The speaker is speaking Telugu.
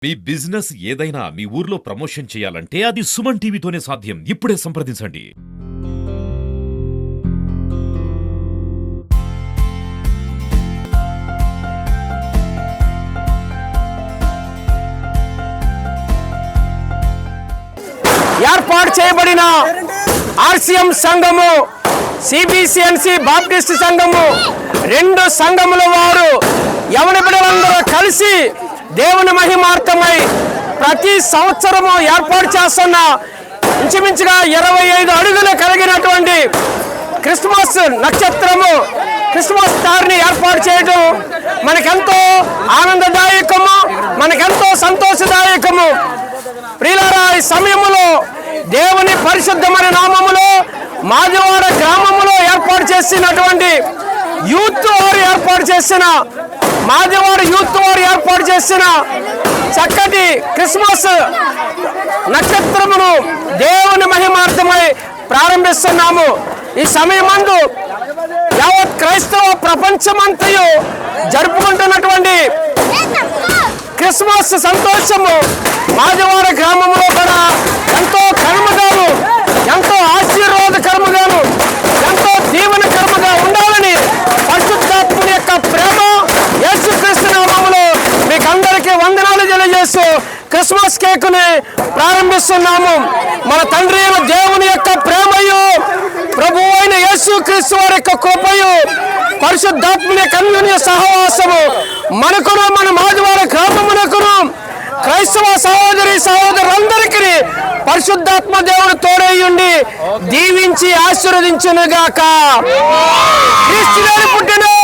మీ బిజినెస్ ఏదైనా మీ ఊర్లో ప్రమోషన్ చేయాలంటే అది సుమన్ టీవీతోనే సాధ్యం. ఇప్పుడే సంప్రదించండి. ఏర్పాటు చేయబడిన ఆర్సీఎం సంఘము, సిబిసిఎన్సి బాప్టిస్ట్ సంఘము, రెండు సంఘముల వారు యవన బిడ్డలందరూ కలిసి దేవుని మహిమార్థమై ప్రతి సంవత్సరము ఏర్పాటు చేస్తున్న ఇంచుమించుగా 25 అడుగులు కలిగినటువంటి క్రిస్మస్ నక్షత్రము, క్రిస్మస్ స్టార్ని ఏర్పాటు చేయడం మనకెంతో ఆనందదాయకము, మనకెంతో సంతోషదాయకము. ప్రియులారా, ఈ సమయములో దేవుని పరిశుద్ధమైన నామములో మాదివాడ గ్రామములో ఏర్పాటు చేసినటువంటి యూత్ వారు ఏర్పాటు చేసిన చక్కటి క్రిస్మస్ నక్షత్రమును దేవుని మహిమార్థమై ప్రారంభిస్తున్నాము. ఈ సమయమందు యావత్ క్రైస్తవ ప్రపంచమంతయు జరుపుకుంటున్నటువంటి క్రిస్మస్ సంతోషము మాదివాడ గ్రామంలో కూడా ఎంతో కర్మగాను, ఎంతో ఆశీర్వాదకరముగాను, ఎంతో దీవెనకరముగా ఉండాలని పరిశుద్ధాత్ముని యొక్క ప్రేమ యేసుక్రీస్తు నామములో మీకు అందరికీ వందనాలు తెలియజేస్తూ క్రిస్మస్ కేకుని ప్రారంభిస్తున్నాము. మన తండ్రి అయిన దేవుని యొక్క ప్రేమయు, ప్రభువు అయిన యేసుక్రీస్తు వారి యొక్క కృపయు, పరిశుద్ధాత్ముని అన్యోన్య సహవాసము మనకును, మన మాదివాడ గ్రామమునకును, క్రైస్తవ సహోదరి సహోదరులందరికీ పరిశుద్ధాత్మ దేవుడు తోడయ్యుండి దీవించి ఆశీర్వదించునుగాక. క్రీస్తునాడు పుట్టెను.